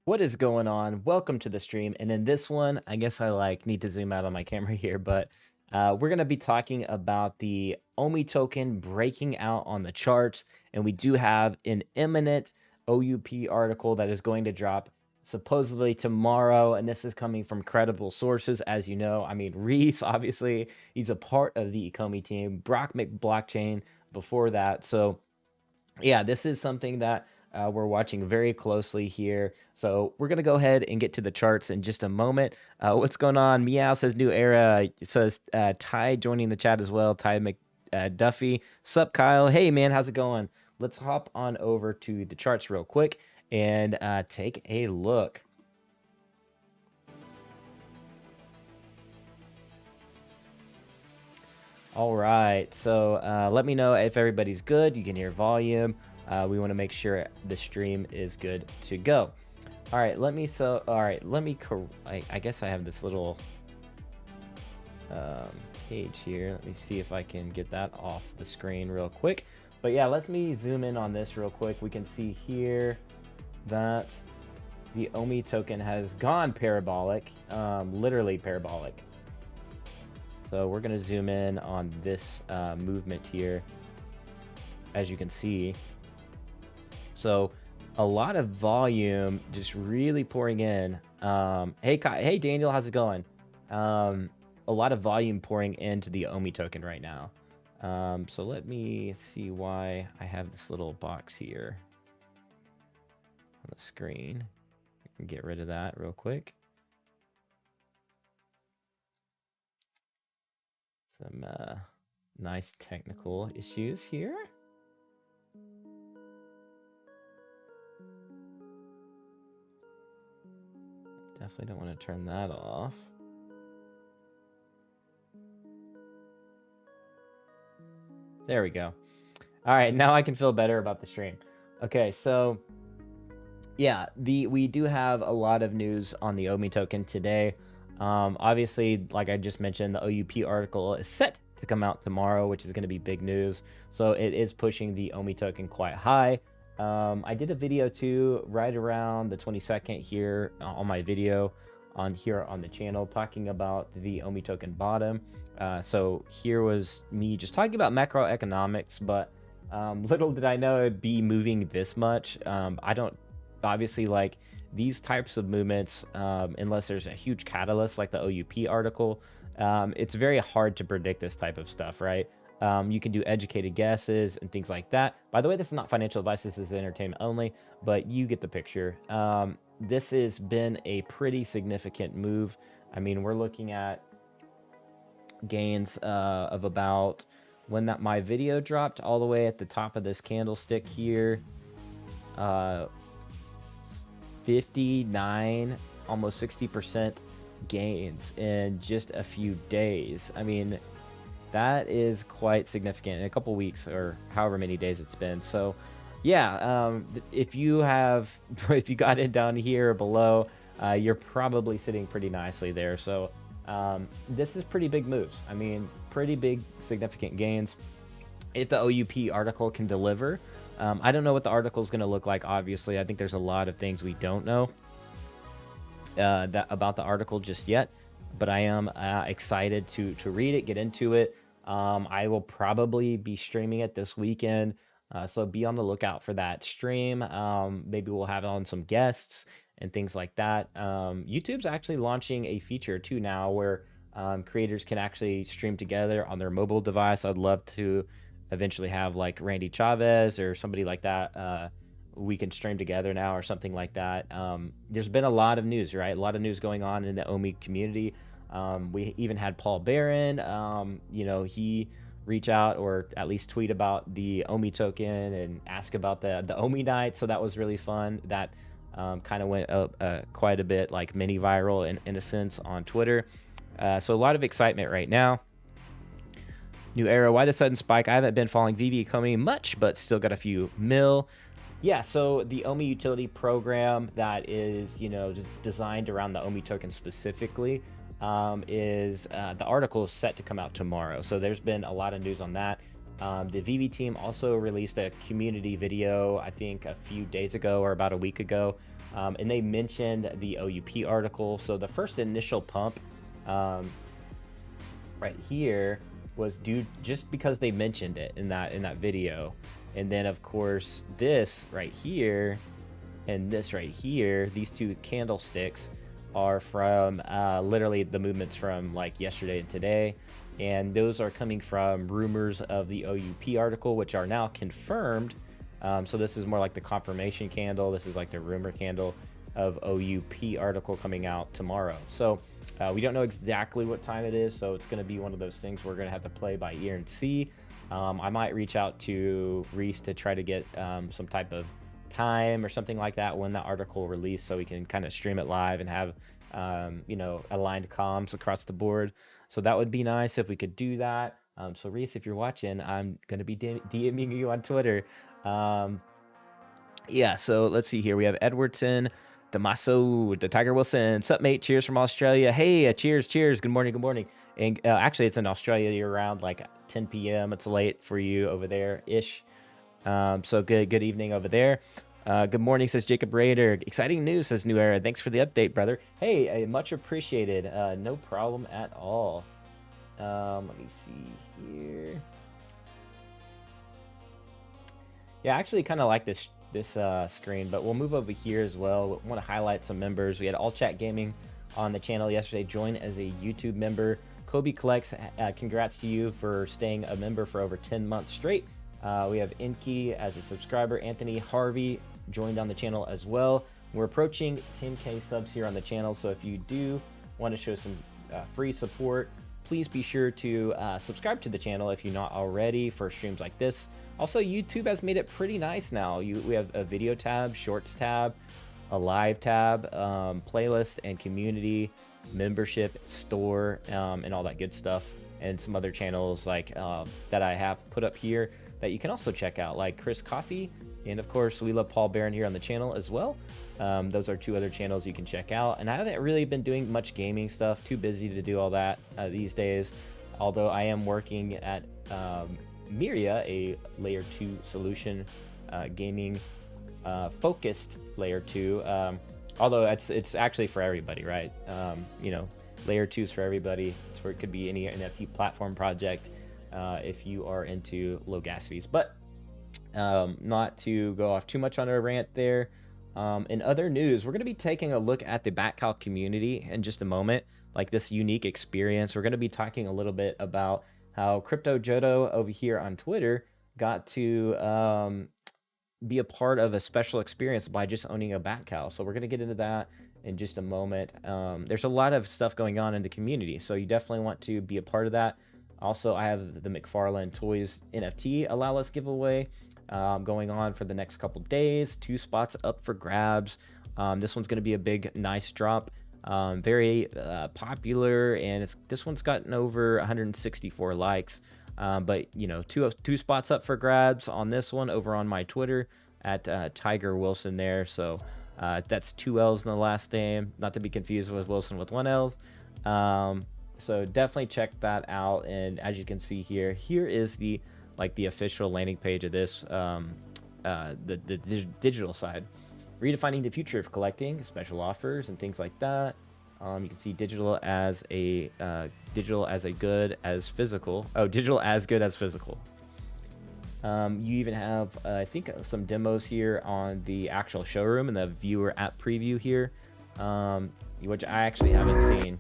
What is going on? Welcome to the stream. And in this one, I guess I need to zoom out on my camera here, but we're going to be talking about the Omi token breaking out on the charts. And we do have an imminent OUP article that is going to drop supposedly tomorrow. And this is coming from credible sources, as you know. I mean, Reese, obviously, he's a part of the Ecomi team, Brock McBlockchain before that. So yeah, this is something that we're watching very closely here. So we're going to go ahead and get to the charts in just a moment. What's going on? Meow says new era. It says Ty joining the chat as well. Ty McDuffie. Sup, Kyle? Hey, man, how's it going? Let's hop on over to the charts real quick and take a look. All right, so let me know if everybody's good. You can hear volume. We want to make sure the stream is good to go. All right, I guess I have this little page here. Let me see if I can get that off the screen real quick. But yeah, let me zoom in on this real quick. We can see here that the Omi token has gone parabolic, literally parabolic. So we're going to zoom in on this movement here, as you can see. So a lot of volume just really pouring in. Hey, Daniel, how's it going? A lot of volume pouring into the Omi token right now. So let me see why I have this little box here on the screen. I can get rid of that real quick. Some nice technical issues here. Definitely don't want to turn that off. There we go. All right, now I can feel better about the stream. Okay, so yeah, we do have a lot of news on the Omi token today. Obviously, like I just mentioned, the OUP article is set to come out tomorrow, which is going to be big news. So it is pushing the Omi token quite high. I did a video too right around the 22nd here on my video on the channel talking about the Omi token bottom. So here was me just talking about macroeconomics, but little did I know it'd be moving this much. I don't obviously like these types of movements unless there's a huge catalyst like the OUP article. It's very hard to predict this type of stuff, right? You can do educated guesses and things like that. By the way, this is not financial advice. This is entertainment only, but you get the picture. This has been a pretty significant move. I mean, we're looking at gains of about, when my video dropped, all the way at the top of this candlestick here, 59, almost 60% gains in just a few days. I mean, that is quite significant in a couple weeks or however many days it's been. So yeah, if you got in down here or below, you're probably sitting pretty nicely there. So this is pretty big moves. I mean, pretty big significant gains if the OUP article can deliver. I don't know what the article is going to look like. Obviously, I think there's a lot of things we don't know about the article just yet, but I am excited to read it, get into it. I will probably be streaming it this weekend, so be on the lookout for that stream. Maybe we'll have on some guests and things like that. YouTube's actually launching a feature too now where creators can actually stream together on their mobile device. I'd love to eventually have like Randy Chavez or somebody like that. We can stream together now or something like that. There's been a lot of news, right? A lot of news going on in the Omi community. We even had Paul Barron, he reach out or at least tweet about the Omi token and ask about the Omi night. So that was really fun. That kind of went quite a bit like mini viral in a sense on Twitter. So a lot of excitement right now. New era, why the sudden spike? I haven't been following VV Ecomi much, but still got a few mil. Yeah, so the Omi utility program that is, designed around the Omi token specifically, is the article is set to come out tomorrow. So there's been a lot of news on that. The VV team also released a community video, I think a few days ago or about a week ago, and they mentioned the OUP article. So the first initial pump right here was due just because they mentioned it in that video. And then of course this right here and this right here, these two candlesticks are from literally the movements from like yesterday and today, and those are coming from rumors of the OUP article, which are now confirmed. So this is more like the confirmation candle. This is like the rumor candle of OUP article coming out tomorrow. So we don't know exactly what time it is, so it's going to be one of those things we're going to have to play by ear and see. I might reach out to Reese to try to get some type of time or something like that when that article released, so we can kind of stream it live and have aligned comms across the board. So that would be nice if we could do that. So Reese, if you're watching, I'm going to be DMing you on Twitter. Yeah, so let's see here. We have Edwardson, Damaso, the Tiger Wilson. Sup, mate? Cheers from Australia. Hey, cheers. Good morning. And actually, it's in Australia year round, like 10 p.m. It's late for you over there ish. So good evening over there. Good morning, says Jacob Raider. Exciting news, says New Era. Thanks for the update, brother. Hey, much appreciated. No problem at all. Let me see here. Yeah, I actually kind of like this screen, but we'll move over here as well. We want to highlight some members. We had All Chat Gaming on the channel yesterday, join as a YouTube member. Kobe Collects, congrats to you for staying a member for over 10 months straight. We have Inky as a subscriber. Anthony Harvey joined on the channel as well. We're approaching 10K subs here on the channel, so if you do want to show some free support, please be sure to subscribe to the channel if you're not already for streams like this. Also, YouTube has made it pretty nice now. We have a video tab, shorts tab, a live tab, playlist and community, membership, store, and all that good stuff, and some other channels like that I have put up here that you can also check out, like Chris Coffee, and of course We Love Paul Barron here on the channel as well. Those are two other channels you can check out, and I haven't really been doing much gaming stuff, too busy to do all that these days, although I am working at Myria, a layer 2 solution, gaming focused layer 2, although it's actually for everybody, right? Layer 2 is for everybody. It could be any NFT platform project if you are into low gas fees. But not to go off too much on a rant there. In other news, we're going to be taking a look at the BatCal community in just a moment, like this unique experience. We're going to be talking a little bit about how Crypto Jodo over here on Twitter got to be a part of a special experience by just owning a BatCal. So we're going to get into that in just a moment. There's a lot of stuff going on in the community, so you definitely want to be a part of that. Also, I have the McFarlane Toys NFT Allow Us giveaway going on for the next couple days. 2 spots up for grabs. This one's going to be a big, nice drop. Very popular, and this one's gotten over 164 likes. But two spots up for grabs on this one over on my Twitter at Tiger Wilson there. So that's 2 L's in the last name, not to be confused with Wilson with 1 L. So definitely check that out. And as you can see here is the official landing page of this, the digital side, redefining the future of collecting, special offers and things like that. You can see digital as good as physical. Oh, digital as good as physical. You even have, I think, some demos here on the actual showroom and the viewer app preview here, which I actually haven't seen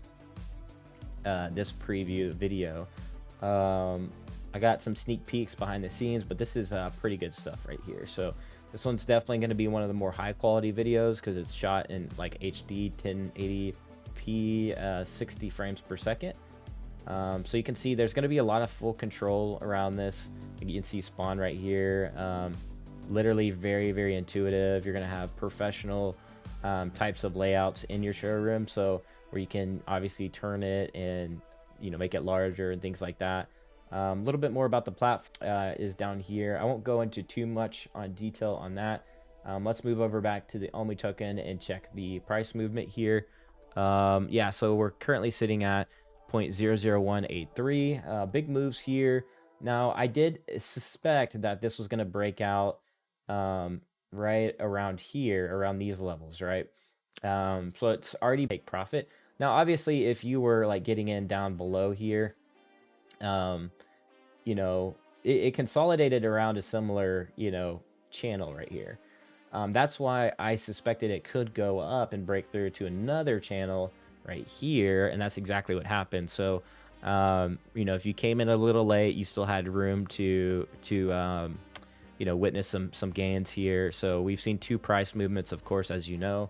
this preview video. I got some sneak peeks behind the scenes, but this is pretty good stuff right here. So this one's definitely going to be one of the more high quality videos because it's shot in like HD 1080p 60 frames per second. So you can see there's going to be a lot of full control around this. You can see spawn right here. Literally very, very intuitive. You're going to have professional types of layouts in your showroom, so where you can obviously turn it and make it larger and things like that. A little bit more about the platform is down here. I won't go into too much on detail on that. Let's move over back to the Omi token and check the price movement here. Yeah, so we're currently sitting at 0.00183. Big moves here. Now, I did suspect that this was going to break out right around here, around these levels, right? So it's already make profit. Now, obviously, if you were like getting in down below here, you know, it consolidated around a similar, channel right here. That's why I suspected it could go up and break through to another channel right here, and that's exactly what happened. So, if you came in a little late, you still had room to witness some gains here. So we've seen two price movements, of course, as you know.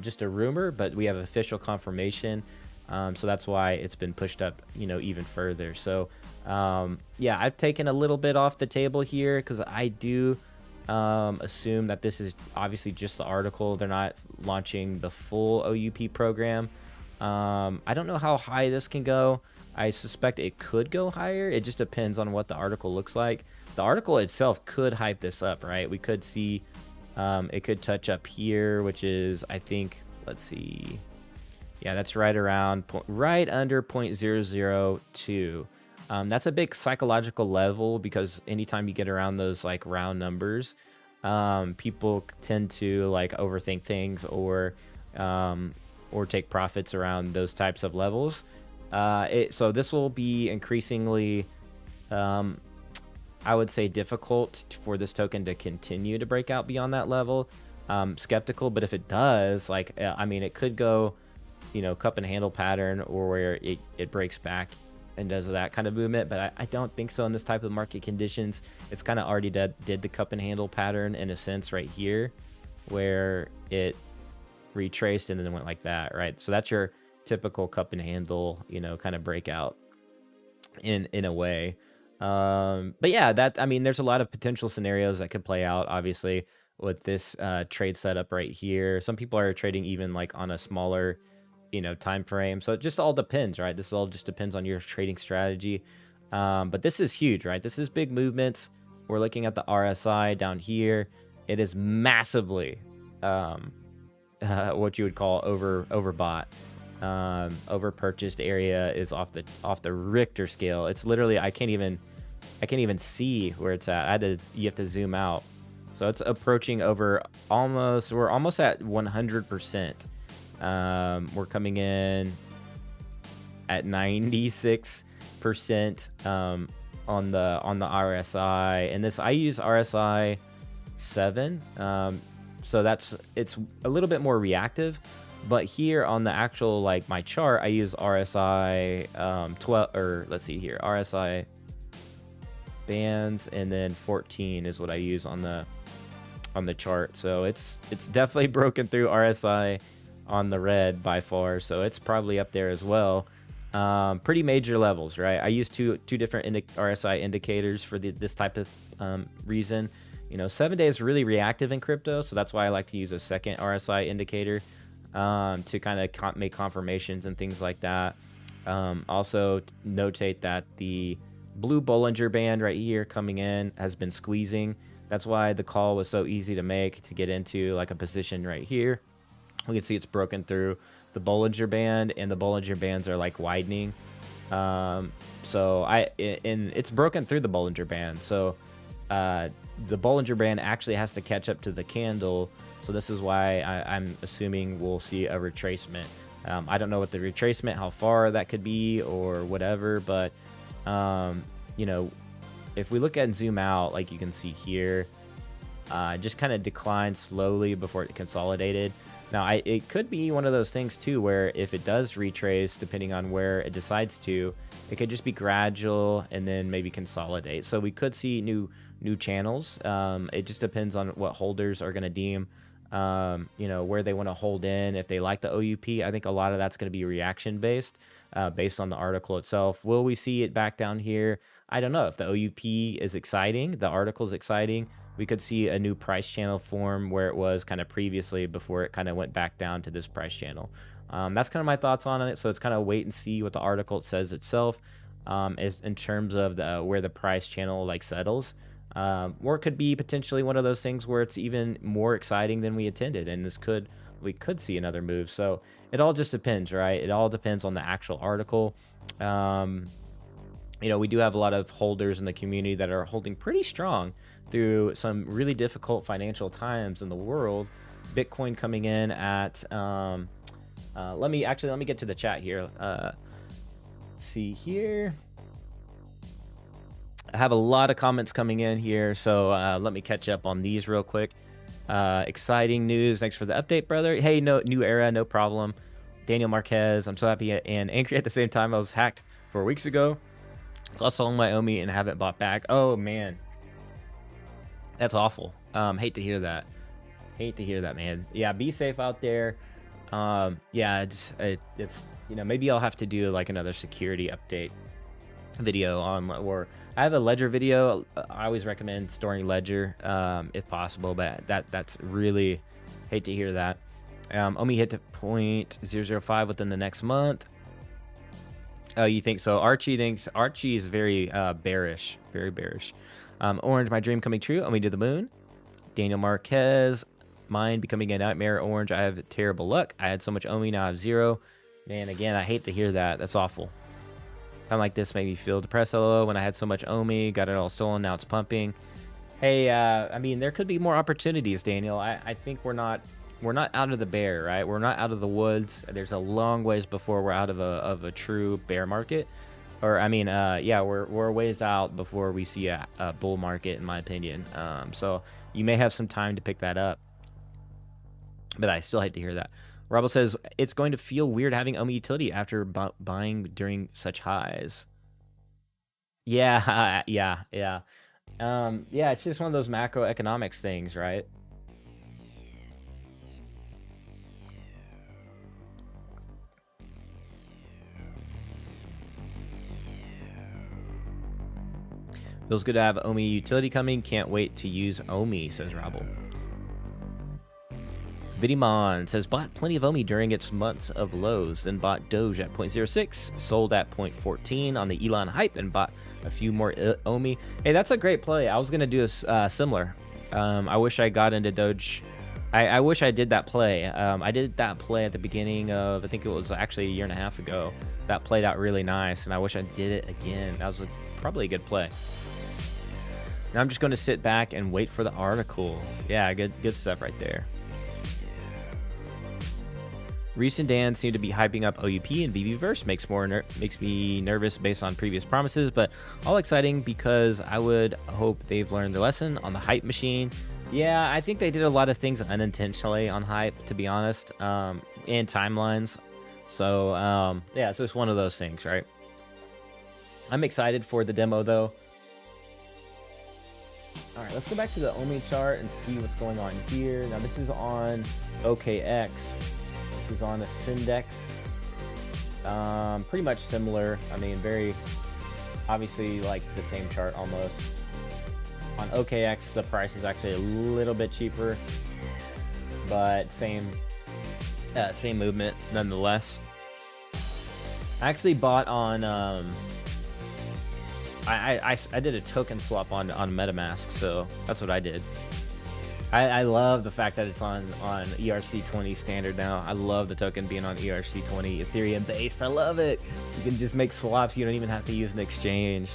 Just a rumor, but we have official confirmation. So that's why it's been pushed up, even further. So, yeah, I've taken a little bit off the table here because I do assume that this is obviously just the article. They're not launching the full OUP program. I don't know how high this can go. I suspect it could go higher. It just depends on what the article looks like. The article itself could hype this up, right? We could see it could touch up here, which is, I think, let's see. Yeah, that's right around, right under 0.002. That's a big psychological level because anytime you get around those like round numbers, people tend to like overthink things or take profits around those types of levels. So this will be increasingly, I would say, difficult for this token to continue to break out beyond that level. Skeptical, but if it does, like, I mean, it could go, cup and handle pattern, or where it breaks back and does that kind of movement, but I don't think so in this type of market conditions. It's kind of already did the cup and handle pattern in a sense right here, where it retraced and then went like that, right? So that's your typical cup and handle, kind of breakout in a way. But yeah, there's a lot of potential scenarios that could play out, obviously, with this trade setup right here. Some people are trading even like on a smaller time frame, so it just all depends, right? This all just depends on your trading strategy. But this is huge, right? This is big movements. We're looking at the RSI down here. It is massively what you would call overbought. Over-purchased area is off the Richter scale. It's literally, I can't even see where it's at. You have to zoom out. So it's approaching we're almost at 100%. We're coming in at 96% on the RSI, and I use RSI 7, so it's a little bit more reactive. But here on the actual, like, my chart, I use RSI 12, or let's see here, RSI bands, and then 14 is what I use on the chart. So it's definitely broken through RSI on the red by far, so it's probably up there as well. Pretty major levels, right? I use two different RSI indicators for this type of reason. 7 days is really reactive in crypto, so that's why I like to use a second RSI indicator to kind of make confirmations and things like that. Also notate that the blue Bollinger Band right here coming in has been squeezing. That's why the call was so easy to make, to get into like a position right here. We can see it's broken through the Bollinger Band, and the Bollinger Bands are like widening. So it's broken through the Bollinger Band. So the Bollinger Band actually has to catch up to the candle. So this is why I'm assuming we'll see a retracement. I don't know what the retracement, how far that could be or whatever, but if we look at and zoom out, like you can see here, just kind of declined slowly before it consolidated. Now, it could be one of those things too, where if it does retrace, depending on where it decides to, it could just be gradual and then maybe consolidate. So we could see new channels. It just depends on what holders are going to deem, where they want to hold in. If they like the OUP, I think a lot of that's going to be reaction based on the article itself. Will we see it back down here? I don't know. If the OUP is exciting, the article is exciting, we could see a new price channel form where it was kind of previously before it kind of went back down to this price channel. That's kind of my thoughts on it. So it's kind of wait and see what the article says itself is in terms of where the price channel like settles. Or it could be potentially one of those things where it's even more exciting than we intended, and we could see another move. So it all just depends, right? It all depends on the actual article. We do have a lot of holders in the community that are holding pretty strong through some really difficult financial times in the world. Bitcoin coming in at let me get to the chat here. See here, I have a lot of comments coming in here, so let me catch up on these real quick. Exciting news, thanks for the update, brother. Hey, no new era, no problem. Daniel Marquez, I'm so happy and angry at the same time. I was hacked 4 weeks ago, lost all my OMI and haven't bought back. Oh man, that's awful. Hate to hear that. Hate to hear that, man. Yeah, be safe out there. Yeah, it's maybe I'll have to do like another security update video on, or I have a ledger video. I always recommend storing ledger if possible, but that's really, hate to hear that. OMI hit to 0.005 within the next month. Oh, you think so? Archie is very bearish, very bearish. Orange, my dream coming true. OMI to the moon. Daniel Marquez, mine becoming a nightmare. Orange, I have terrible luck. I had so much OMI, now I have 0. Man, again, I hate to hear that. That's awful. Time like this made me feel depressed. Hello, when I had so much OMI, got it all stolen. Now it's pumping. Hey, I mean, there could be more opportunities, Daniel. I think we're not out of the bear, right? We're not out of the woods. There's a long ways before we're out of a true bear market. Or I mean, yeah, we're a ways out before we see a bull market, in my opinion. So you may have some time to pick that up, but I still hate to hear that. Robble says it's going to feel weird having OMI utility after buying during such highs. Yeah, yeah. Yeah, it's just one of those macroeconomics things, right? Feels good to have OMI utility coming. Can't wait to use OMI, says Robble. Vidimon says, bought plenty of OMI during its months of lows, then bought Doge at 0.06, sold at 0.14 on the Elon hype, and bought a few more OMI. Hey, that's a great play. I was going to do a similar. I wish I got into Doge. I wish I did that play. I did that play at the beginning of, I think it was actually a year and a half ago. That played out really nice, and I wish I did it again. That was probably a good play. Now I'm just going to sit back and wait for the article. Yeah, good stuff right there. Reese and Dan seem to be hyping up OUP and BBverse. Makes me nervous based on previous promises, but all exciting because I would hope they've learned their lesson on the hype machine. Yeah, I think they did a lot of things unintentionally on hype, to be honest, and timelines. So yeah, it's just one of those things, right? I'm excited for the demo though. All right, let's go back to the OMI chart and see what's going on here. Now this is on OKX. This is on a Syndex. Pretty much similar. I mean, very obviously like the same chart almost. On OKX, the price is actually a little bit cheaper, but same movement nonetheless. I actually bought on I did a token swap on MetaMask, so that's what I did. I love the fact that it's on ERC20 standard now. I love the token being on ERC20 Ethereum based. I love it. You can just make swaps. You don't even have to use an exchange.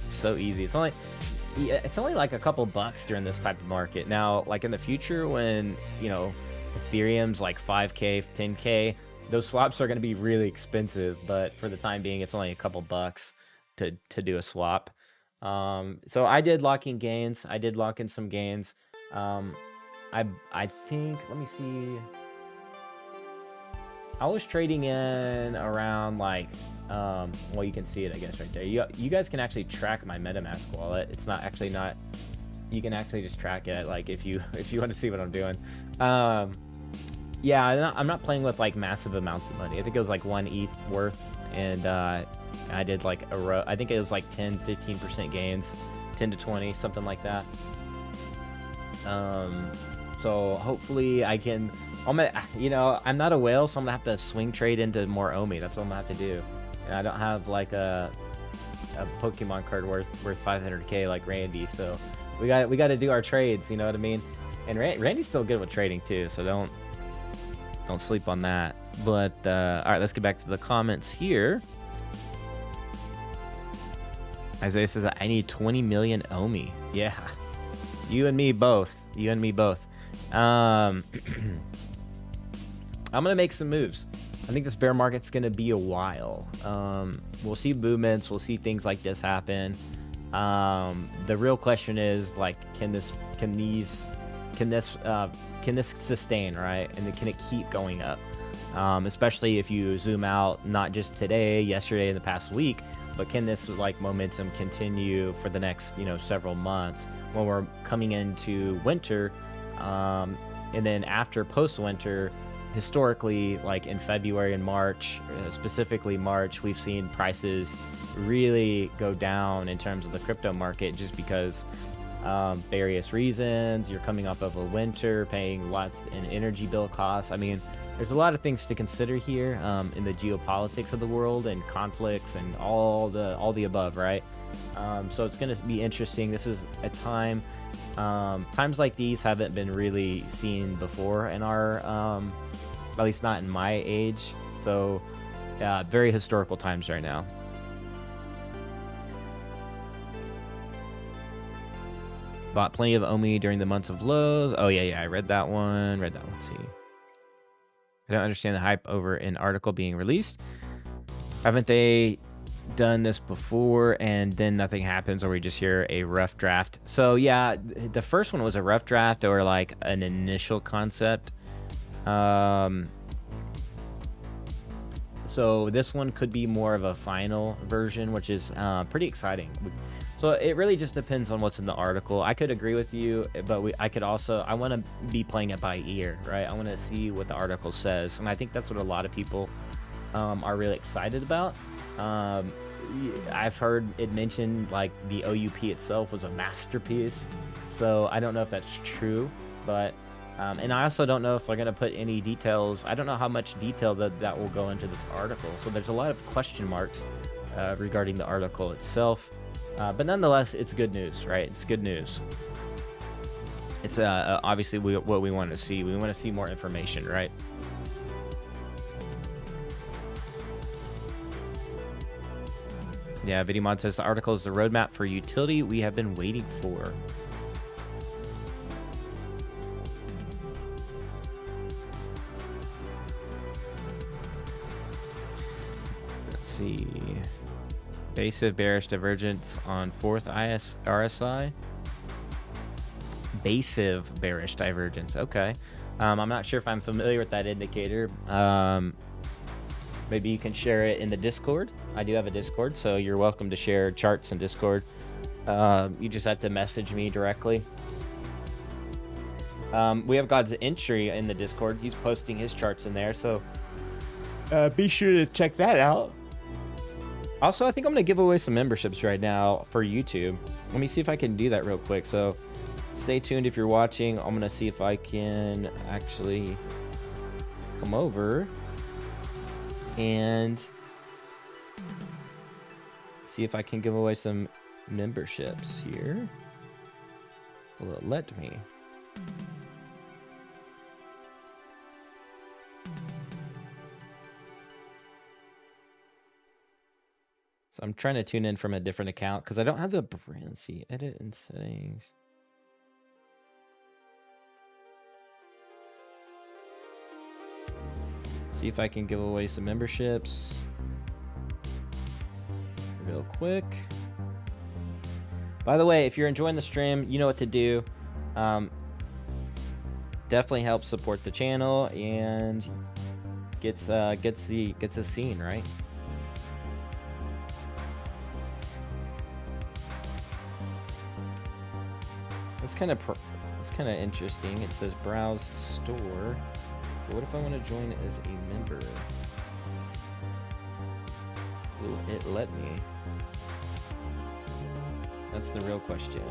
It's so easy. It's only like a couple bucks during this type of market. Now, like in the future when, Ethereum's like 5K, 10K, those swaps are going to be really expensive, but for the time being, it's only a couple bucks to do a swap. So I did lock in gains. I did lock in some gains. I think, let me see. I was trading in around like, well, you can see it, I guess, right there. You guys can actually track my MetaMask wallet. It's not, you can actually just track it, like if you want to see what I'm doing. Yeah, I'm not playing with like massive amounts of money. I think it was like 1 ETH worth, and I did like I think it was like 10-15% gains, 10 to 20, something like that. So hopefully I'm not a whale, so I'm gonna have to swing trade into more OMI. That's what I'm gonna have to do. And I don't have like a Pokemon card worth 500K like Randy, so we got to do our trades. You know what I mean? And Randy's still good with trading too, so don't sleep on that. But all right, let's get back to the comments here. Isaiah says, I need 20 million Omi. Yeah, you and me both. You and me both. I'm gonna make some moves. I think this bear market's gonna be a while. We'll see movements. We'll see things like this happen. The real question is, like, can this sustain, right? And can it keep going up? Especially if you zoom out, not just today, yesterday, and the past week, but can this like momentum continue for the next, several months when we're coming into winter, and then after post-winter, historically, like in February and March, specifically March, we've seen prices really go down in terms of the crypto market just because various reasons. You're coming off of a winter, paying lots in energy bill costs. I mean, there's a lot of things to consider here in the geopolitics of the world and conflicts and all the above, right? So it's going to be interesting. This is a time, times like these haven't been really seen before in our, at least not in my age. So yeah, very historical times right now. Bought plenty of Omi during the months of lows. Oh yeah, I read that one. See. I don't understand the hype over an article being released. Haven't they done this before and then nothing happens, or we just hear a rough draft? So yeah, the first one was a rough draft or like an initial concept. So this one could be more of a final version, which is pretty exciting. So it really just depends on what's in the article. I could agree with you, but I want to be playing it by ear, right? I want to see what the article says. And I think that's what a lot of people are really excited about. I've heard it mentioned like the OUP itself was a masterpiece. So I don't know if that's true, but, and I also don't know if they're going to put any details. I don't know how much detail that will go into this article. So there's a lot of question marks regarding the article itself. But nonetheless, it's good news, right? It's good news. It's obviously what we want to see. We want to see more information, right? Yeah, VideoMod says the article is the roadmap for utility we have been waiting for. Let's see. Basive bearish divergence on fourth RSI. Basive bearish divergence. Okay. I'm not sure if I'm familiar with that indicator. Maybe you can share it in the Discord. I do have a Discord, so you're welcome to share charts in Discord. You just have to message me directly. We have God's Entry in the Discord. He's posting his charts in there, so be sure to check that out. Also, I think I'm going to give away some memberships right now for YouTube. Let me see if I can do that real quick. So stay tuned if you're watching. I'm going to see if I can actually come over and see if I can give away some memberships here. Will it let me? So I'm trying to tune in from a different account because I don't have the brand. See, edit and settings. See if I can give away some memberships real quick. By the way, if you're enjoying the stream, you know what to do. Definitely help support the channel and gets a scene, right? It's kind of interesting. It says browse store. But what if I want to join as a member? Will it let me? That's the real question.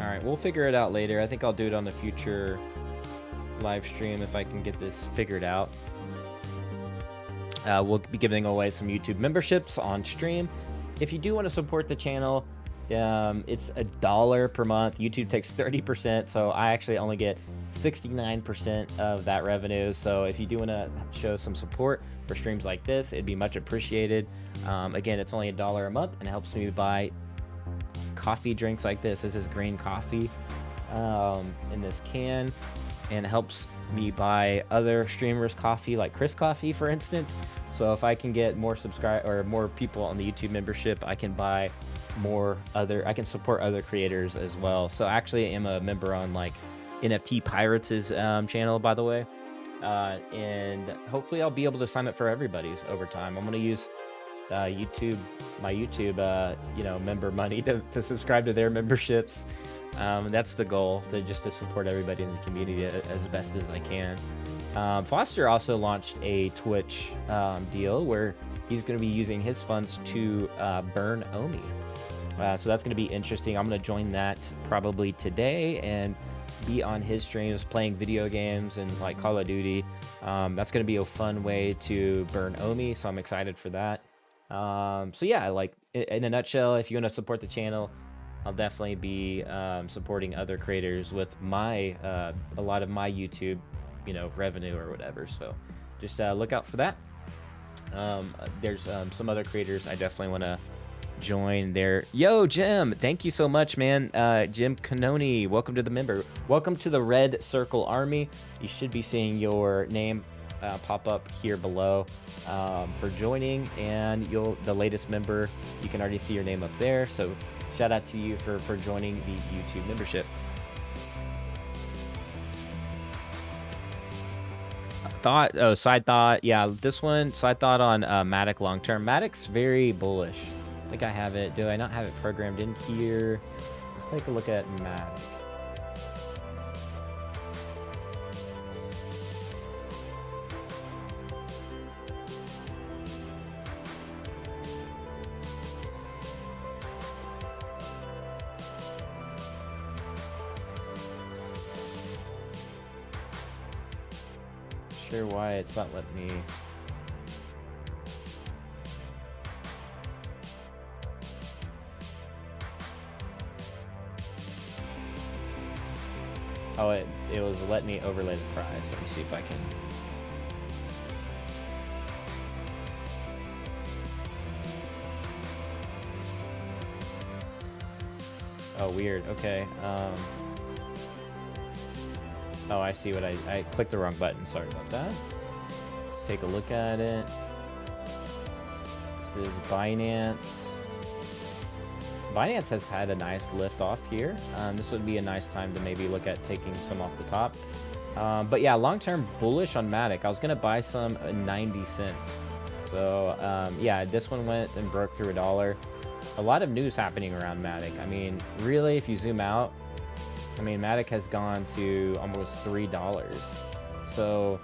All right, we'll figure it out later. I think I'll do it on a future live stream if I can get this figured out. We'll be giving away some YouTube memberships on stream. If you do want to support the channel, it's $1 per month. YouTube takes 30%, so I actually only get 69% of that revenue. So if you do want to show some support for streams like this, it'd be much appreciated. Again, it's only $1 a month, and it helps me buy coffee drinks like this. This is green coffee in this can, and it helps me buy other streamers coffee, like Chris Coffee, for instance. So if I can get more more people on the YouTube membership, I can buy I can support other creators as well. So actually I am a member on like NFT Pirates' channel, by the way. And hopefully I'll be able to sign up for everybody's over time. I'm going to use my YouTube, member money to subscribe to their memberships. That's the goal, to support everybody in the community as best as I can. Foster also launched a Twitch deal where he's going to be using his funds to burn Omi. So that's going to be interesting. I'm going to join that probably today and be on his streams playing video games and like Call of Duty. That's going to be a fun way to burn Omi, so I'm excited for that. So yeah, like in a nutshell, if you want to support the channel, I'll definitely be supporting other creators with a lot of my YouTube, revenue or whatever. So just look out for that. There's some other creators I definitely want to join there. Yo, Jim, thank you so much, man. Jim Canoni, welcome to the member. Welcome to the Red Circle Army. You should be seeing your name pop up here below for joining, and the latest member, you can already see your name up there. So shout out to you for joining the YouTube membership. Side thought. Yeah, this one, side thought on Matic long term. Matic's very bullish. I think I have it. Do I not have it programmed in here? Let's take a look at Matic. Sure why it's not letting me. Oh, it was letting me overlay the price. Let me see if I can. Oh, weird. Okay. Oh, I see what I clicked the wrong button. Sorry about that. Let's take a look at it. This is Binance. Binance has had a nice lift off here. This would be a nice time to maybe look at taking some off the top. But yeah, long-term bullish on Matic. I was going to buy some at 90 cents. So yeah, this one went and broke through $1. A lot of news happening around Matic. I mean, really, if you zoom out, I mean, Matic has gone to almost $3. So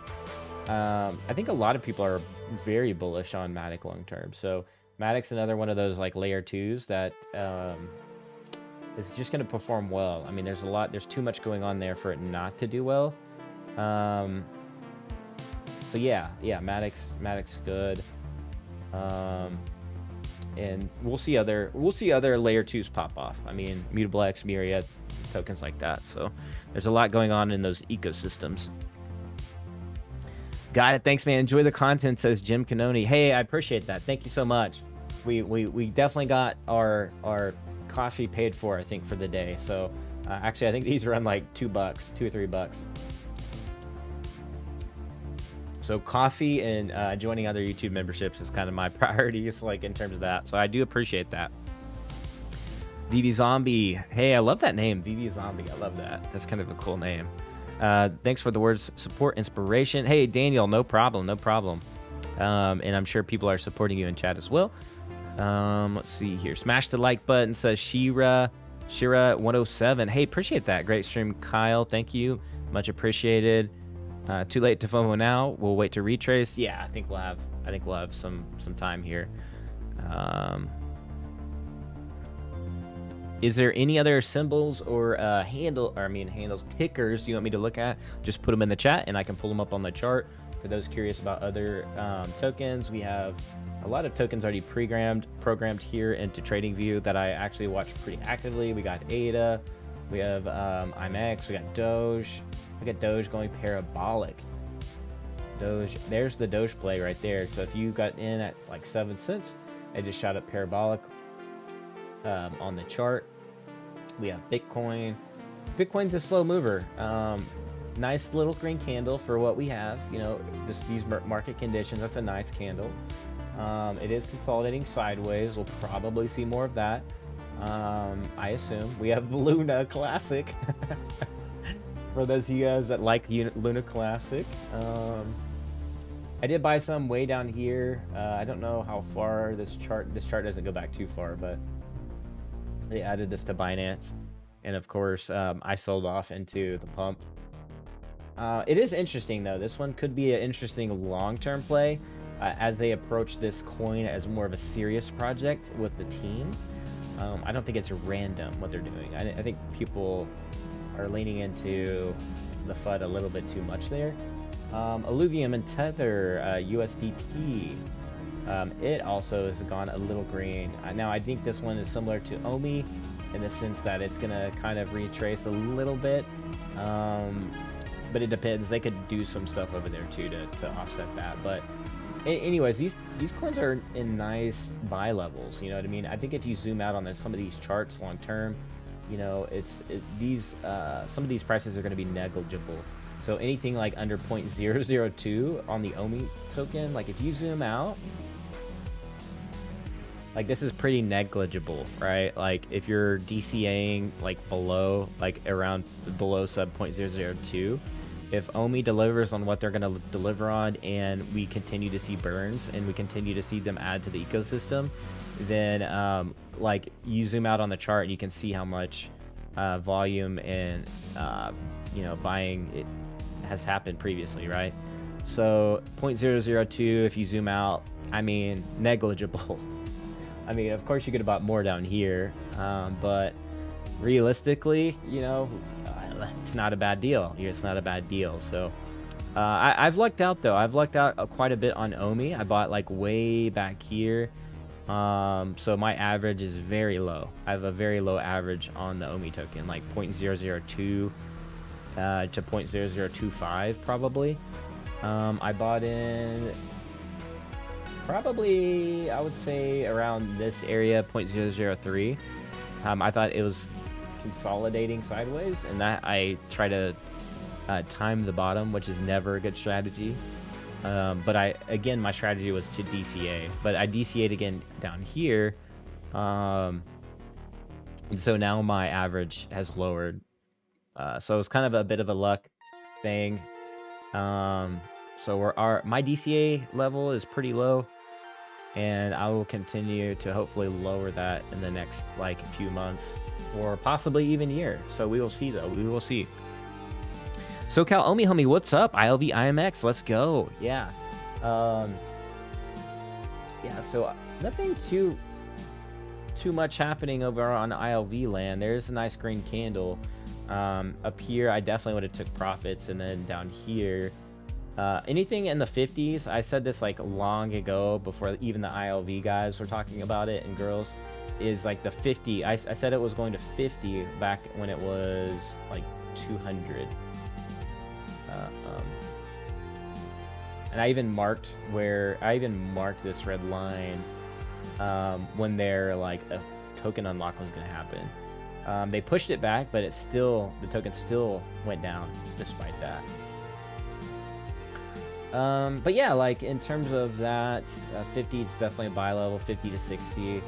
I think a lot of people are very bullish on Matic long term. So Matic's another one of those like layer twos that is just going to perform well. I mean, there's too much going on there for it not to do well. So yeah, Matic's good. And we'll see other layer twos pop off. I mean, Mutable X, Myriad, tokens like that. So there's a lot going on in those ecosystems. Got it. Thanks, man. Enjoy the content, says Jim Canoni. Hey, I appreciate that. Thank you so much. We definitely got our coffee paid for, I think, for the day. So actually, I think these run like $2 or $3. So coffee and joining other YouTube memberships is kind of my priorities, like in terms of that. So I do appreciate that. VV Zombie. Hey, I love that name, VV Zombie. I love that. That's kind of a cool name. Thanks for the words, support, inspiration. Hey, Daniel, no problem. And I'm sure people are supporting you in chat as well. Let's see here. Smash the like button, says Shira 107. Hey, appreciate that. Great stream, Kyle. Thank you. Much appreciated. Too late to FOMO now. We'll wait to retrace. Yeah, I think we'll have some time here. Is there any other symbols or handles, tickers you want me to look at? Just put them in the chat and I can pull them up on the chart. For those curious about other tokens, we have a lot of tokens already programmed here into TradingView that I actually watch pretty actively. We got ADA, we have IMX, we got Doge. We got Doge going parabolic. Doge, there's the Doge play right there. So if you got in at like 7 cents, it just shot up parabolic on the chart. We have Bitcoin. Bitcoin's a slow mover. Nice little green candle for what we have. You know, these market conditions. That's a nice candle. It is consolidating sideways. We'll probably see more of that. I assume. We have Luna Classic. For those of you guys that like Luna Classic. I did buy some way down here. I don't know how far this chart doesn't go back too far, but they added this to Binance. And of course, I sold off into the pump. It is interesting though. This one could be an interesting long-term play as they approach this coin as more of a serious project with the team. I don't think it's random what they're doing. I think people are leaning into the FUD a little bit too much there. Illuvium and Tether, USDT, it also has gone a little green. Now I think this one is similar to Omi in the sense that it's gonna kind of retrace a little bit, but it depends. They could do some stuff over there too to offset that. But anyways, these coins are in nice buy levels. You know what I mean? I think if you zoom out on some of these charts long term, you know, some of these prices are going to be negligible. So anything like under 0.002 on the Omi token, like if you zoom out, like this is pretty negligible, right? Like if you're DCAing like below, like around below sub 0.002, if Omi delivers on what they're going to deliver on and we continue to see burns and we continue to see them add to the ecosystem, then like you zoom out on the chart and you can see how much volume and you know, buying it has happened previously, right? So 0.002, if you zoom out, I mean, negligible. I mean, of course you could have bought more down here, but realistically, you know, it's not a bad deal. It's not a bad deal. So I've lucked out though. I've lucked out quite a bit on Omi. I bought like way back here. So my average is very low. I have a very low average on the Omi token, like 0.002 to 0.0025 probably. I bought in probably, I would say around this area, 0.003. I thought it was consolidating sideways, and that I try to time the bottom, which is never a good strategy. But again, my strategy was to DCA, but I DCA'd again down here. And so now my average has lowered. So it's kind of a bit of a luck thing. So my DCA level is pretty low, and I will continue to hopefully lower that in the next like few months or possibly even year. So we will see though. We will see. SoCal Omi homie, what's up? ILV IMX, let's go. Yeah. Yeah, so nothing too much happening over on ILV land. There's a nice green candle. Up here, I definitely would have took profits, and then down here, anything in the 50s, I said this like long ago before even the ILV guys were talking about it, and girls, is like the 50. I said it was going to 50 back when it was like 200. And I even marked this red line when their like a token unlock was going to happen. They pushed it back, but the token still went down despite that. But yeah, like in terms of that, 50 is definitely a buy level, 50 to 60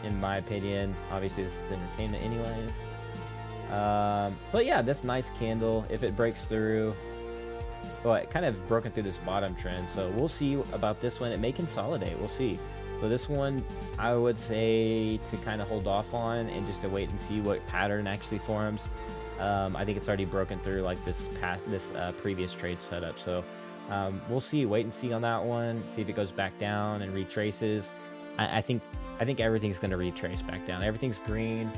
in my opinion. Obviously this is entertainment anyways. But yeah, this nice candle, if it breaks through, well, it kind of broken through this bottom trend, so we'll see about this one. It may consolidate, we'll see. So this one, I would say to kind of hold off on and just to wait and see what pattern actually forms. I think it's already broken through like this previous trade setup, so we'll see. Wait and see on that one. See if it goes back down and retraces. I think everything's going to retrace back down. Everything's green.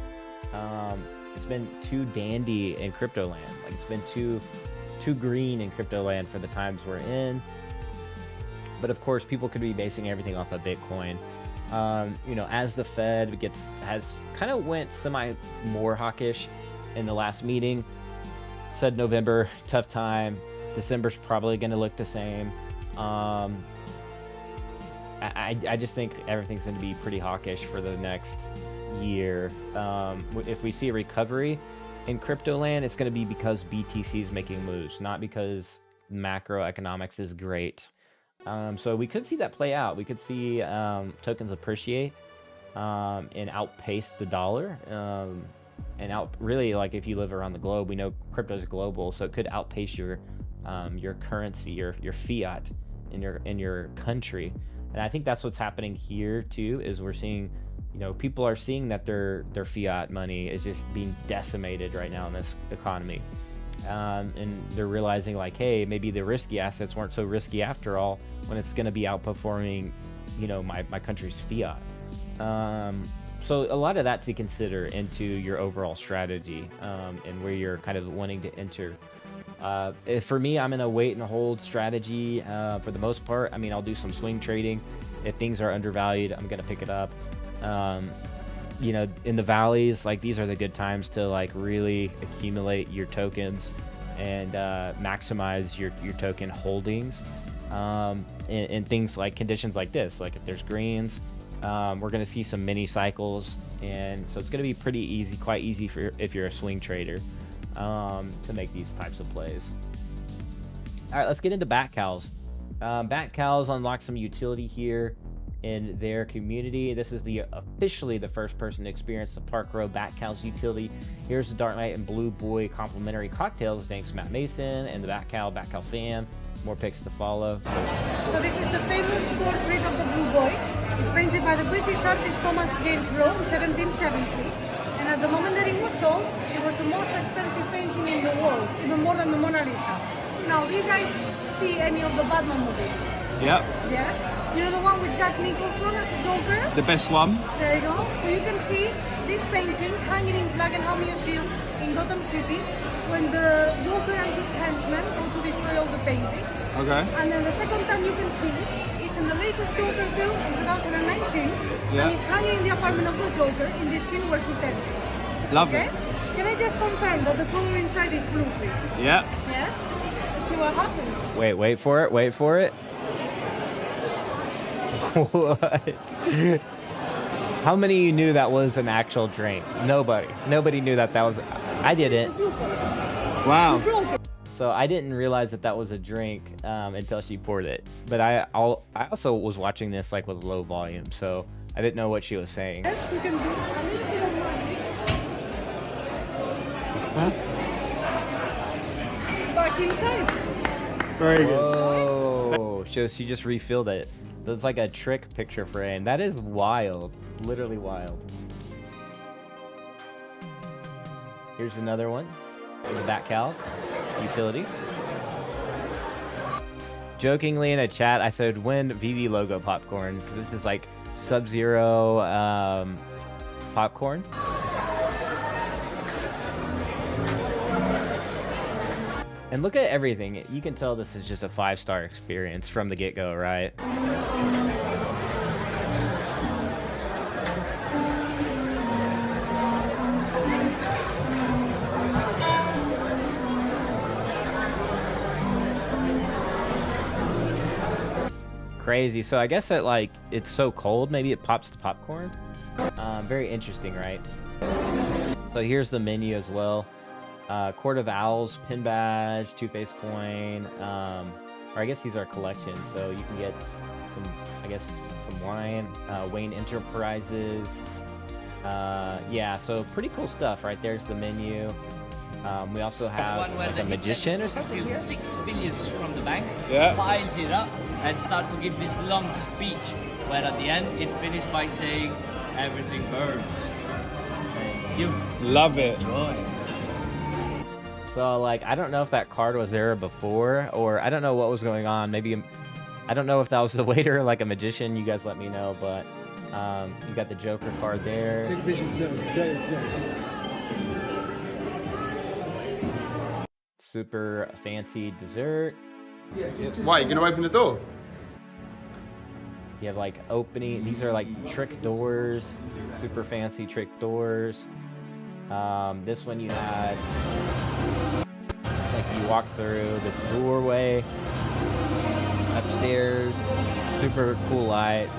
It's been too dandy in crypto land. Like it's been too too green in crypto land for the times we're in. But of course, people could be basing everything off of Bitcoin. You know, as the Fed has kind of went semi more hawkish in the last meeting, said November, tough time. December's probably going to look the same. I just think everything's going to be pretty hawkish for the next year. If we see a recovery in crypto land, it's going to be because BTC is making moves, not because macroeconomics is great. So we could see that play out. We could see tokens appreciate and outpace the dollar. Really, like, if you live around the globe, we know crypto is global, so it could outpace your currency, your fiat in your country. And I think that's what's happening here too, is we're seeing, you know, people are seeing that their fiat money is just being decimated right now in this economy. And they're realizing, like, hey, maybe the risky assets weren't so risky after all, when it's going to be outperforming, you know, my country's fiat. So a lot of that to consider into your overall strategy, and where you're kind of wanting to enter. For me, I'm in a wait and hold strategy for the most part. I mean, I'll do some swing trading. If things are undervalued, I'm going to pick it up. You know, in the valleys, like, these are the good times to, like, really accumulate your tokens and maximize your token holdings. In things like conditions like this, like if there's greens, we're going to see some mini cycles, and so it's going to be pretty easy, quite easy if you're a swing trader, to make these types of plays. All right, let's get into bat cows. Bat cows unlock some utility here in their community. This is officially the first person to experience the Park Row Bat Cows utility. Here's the Dark Knight and Blue Boy complimentary cocktails, thanks to Matt Mason and the Bat Cow fam. More pics to follow. So this is the famous portrait of the Blue Boy. It's painted by the British artist Thomas Gainsborough in 1770. And at the moment that it was sold, it was the most expensive painting in the world, even more than the Mona Lisa. Now, do you guys see any of the Batman movies? Yep. Yes? You know the one with Jack Nicholson as the Joker? The best one. There you go. So you can see this painting hanging in Flagenham Museum in Gotham City when the Joker and his henchmen go to destroy all the paintings. Okay. And then the second time you can see is in the latest Joker film in 2019. Yeah. And he's hanging in the apartment of the Joker in this scene where he's dancing. Lovely. Okay? Can I just confirm that the color inside is blue, please? Yeah. Yes? Let's see what happens. Wait for it. What? How many of you knew that was an actual drink? Nobody knew that was. I didn't. Wow. So I didn't realize that was a drink until she poured it. But I also was watching this, like, with low volume, so I didn't know what she was saying. Yes, you can do a little bit of magic. Huh? It's back inside. Very good. Whoa. So she just refilled it. It's like a trick picture frame. That is wild. Literally wild. Here's another one. The Bat Cows utility. Jokingly in a chat, I said, when VV logo popcorn, because this is like Sub-Zero popcorn. And look at everything. You can tell this is just a 5-star experience from the get-go, right? Crazy. So I guess that, like, it's so cold, maybe it pops the popcorn. Very interesting, right? So here's the menu as well. Court of Owls, pin badge, two-face coin, or I guess these are collections, so you can get some wine, Wayne Enterprises. Yeah, so pretty cool stuff, right? There's the menu. We also have like a magician or something here. 6 billion from the bank, Yeah. piles it up, and start to give this long speech, where at the end it finished by saying, everything burns. You Love it. enjoy. So, like, I don't know if that card was there before, or I don't know what was going on. Maybe, I don't know if that was the waiter, like a magician. You guys let me know, but you got the Joker card there. Take a picture. It's good. super fancy dessert. Why, you gonna open the door? You have like opening, these are like trick doors, super fancy trick doors. This one you had, like you walk through this doorway upstairs, super cool light.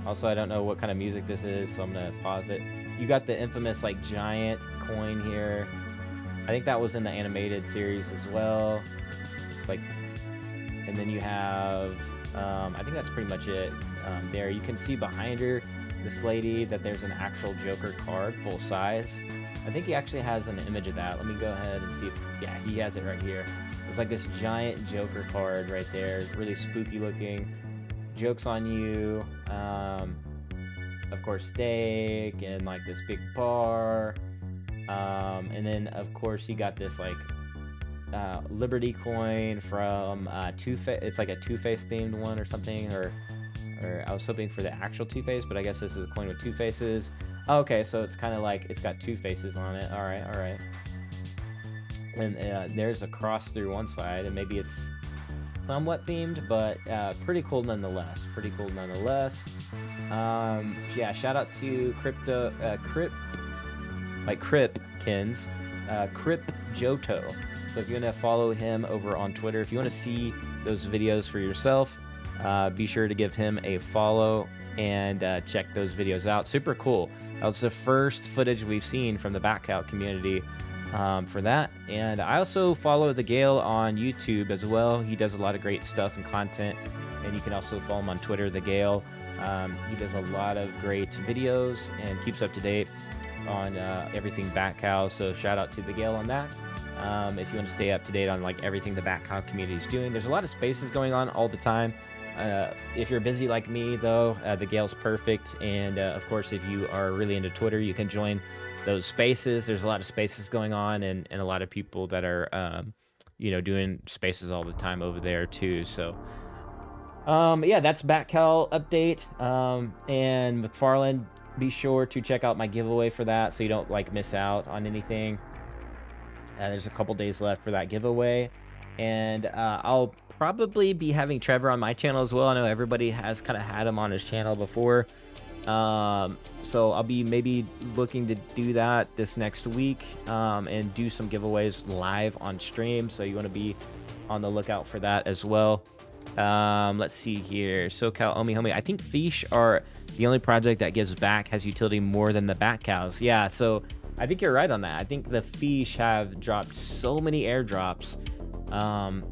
Also, I don't know what kind of music this is, so I'm gonna pause it. You got the infamous like giant coin here. I think that was in the animated series as well. Like, and then you have, I think that's pretty much it. There, you can see behind her, this lady, that there's an actual Joker card, full size. I think he actually has an image of that. Let me go ahead and see if, yeah, he has it right here. It's like this giant Joker card right there. It's really spooky looking. Jokes on you. Of course, steak and like this big bar. And then of course you got this like Liberty coin from Two-Face. It's like a Two-Face themed one or something, or I was hoping for the actual Two-Face, but I guess this is a coin with two faces. Okay, so it's kind of like it's got two faces on it. All right. And there's a cross through one side, and maybe it's somewhat themed, but pretty cool nonetheless. Yeah, shout out to Cripkins, Crip Joto. So if you want to follow him over on Twitter, if you want to see those videos for yourself, be sure to give him a follow and check those videos out. Super cool. That was the first footage we've seen from the Backcow community for that. And I also follow the Gale on YouTube as well. He does a lot of great stuff and content, and you can also follow him on Twitter, the Gale. He does a lot of great videos and keeps up to date on everything Backcow, so shout out to the Gale on that. If you want to stay up to date on like everything the Backcow community is doing, there's a lot of spaces going on all the time. If you're busy like me though, the Gale's perfect. And of course, if you are really into Twitter, you can join those spaces. There's a lot of spaces going on, and a lot of people that are doing spaces all the time over there too. So yeah, that's Backcow update. And McFarland, be sure to check out my giveaway for that so you don't like miss out on anything. There's a couple days left for that giveaway, and I'll probably be having Trevor on my channel as well. I know everybody has kind of had him on his channel before, so I'll be maybe looking to do that this next week, and do some giveaways live on stream, so you want to be on the lookout for that as well. Let's see here. SoCal Homie. I think Fish are the only project that gives back, has utility more than the Backcows. Yeah, so I think you're right on that. I think the Fish have dropped so many airdrops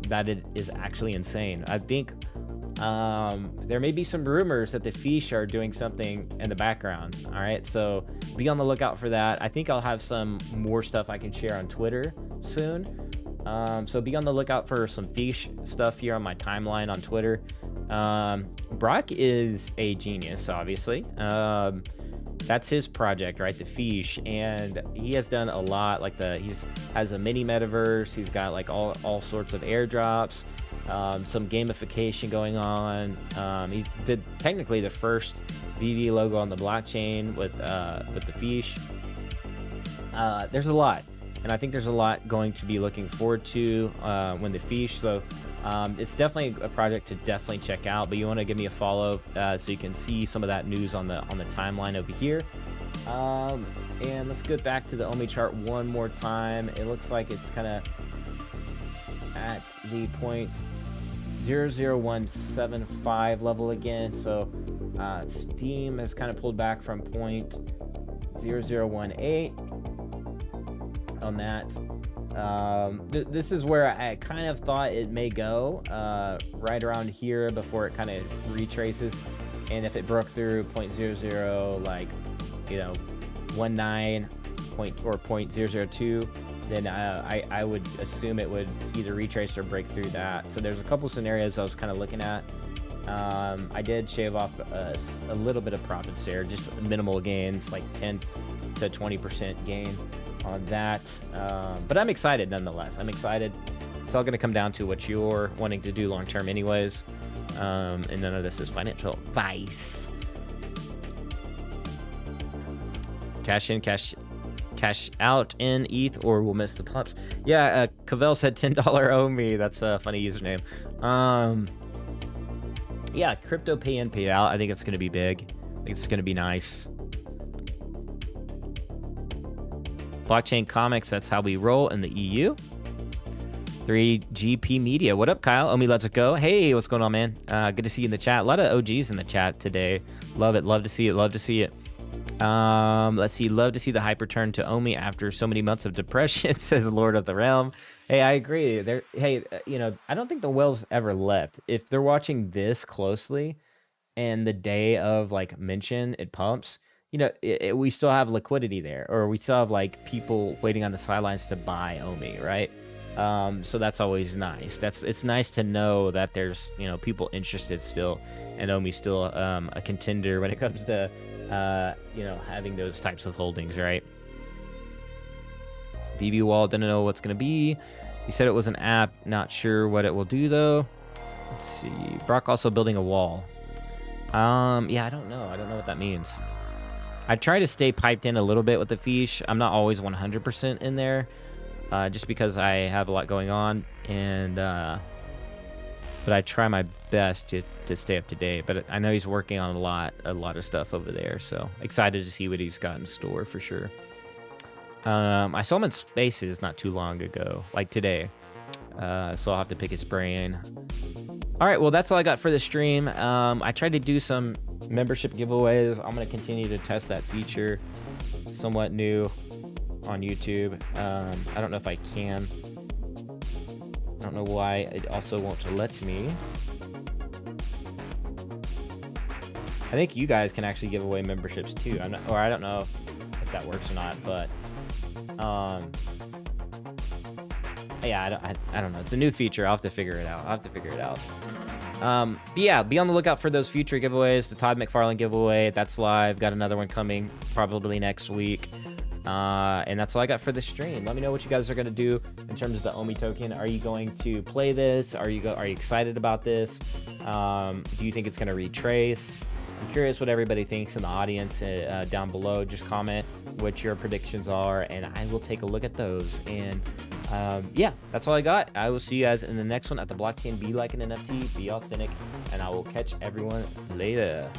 that it is actually insane. I think there may be some rumors that the Fish are doing something in the background. All right, so be on the lookout for that. I think I'll have some more stuff I can share on Twitter soon. So be on the lookout for some Fish stuff here on my timeline on Twitter. Brock is a genius, obviously. That's his project, right? The Fish, and he has done a lot. Like has a mini metaverse. He's got like all sorts of airdrops, some gamification going on. He did technically the first BD logo on the blockchain with the Fish. There's a lot. And I think there's a lot going to be looking forward to when the Fish. So it's definitely a project to definitely check out. But you want to give me a follow so you can see some of that news on the timeline over here. And let's get back to the Omi chart one more time. It looks like it's kind of at the 0.00175 level again. So Steam has kind of pulled back from 0.0018. on that. This is where I kind of thought it may go, right around here before it kind of retraces. And if it broke through 0.00, like 19 or 0.002, then I would assume it would either retrace or break through that. So there's a couple scenarios I was kind of looking at. I did shave off a little bit of profits there, just minimal gains, like 10 to 20% gain on that, but I'm excited nonetheless. I'm excited. It's all going to come down to what you're wanting to do long term anyways, and none of this is financial advice. Cash cash out in ETH or we'll miss the pumps. Yeah, Cavell said $10 owe me. That's a funny username. Yeah, crypto pay in, pay out. I think it's going to be big. I think it's going to be nice. Blockchain comics, that's how we roll in the EU. 3GP Media. What up, Kyle? Omi, let's go. Hey, what's going on, man? Good to see you in the chat. A lot of OGs in the chat today. Love it. Love to see it. Love to see it. Let's see. Love to see the hype return to Omi after so many months of depression, says Lord of the Realm. Hey, I agree. Hey, I don't think the whales ever left. If they're watching this closely and the day of like mention, it pumps, we still have liquidity there, or we still have like people waiting on the sidelines to buy Omi, right? So that's always nice. It's nice to know that there's people interested still, and Omi's still a contender when it comes to having those types of holdings, right? BB Wall didn't know what's gonna be. He said it was an app. Not sure what it will do though. Let's see. Brock also building a wall. Yeah, I don't know. I don't know what that means. I try to stay piped in a little bit with the fiche. I'm not always 100% in there. Just because I have a lot going on, and but I try my best to stay up to date. But I know he's working on a lot of stuff over there, so excited to see what he's got in store for sure. I saw him in Spaces not too long ago, like today, so I'll have to pick his brain. All right, well, that's all I got for the stream. I tried to do some membership giveaways. I'm going to continue to test that feature, somewhat new on YouTube. I don't know if I can. I don't know why it also won't let me. I think you guys can actually give away memberships too. I don't know if that works or not, but yeah, I don't know. It's a new feature. I'll have to figure it out. But yeah, be on the lookout for those future giveaways. The Todd McFarlane giveaway, that's live. Got another one coming probably next week. And that's all I got for the stream. Let me know what you guys are going to do in terms of the Omi token. Are you going to play this? Are you excited about this? Do you think it's going to retrace? I'm curious what everybody thinks in the audience down below. Just comment what your predictions are, and I will take a look at those. And yeah, that's all I got. I will see you guys in the next one at the blockchain. Be like an NFT, be authentic, and I will catch everyone later.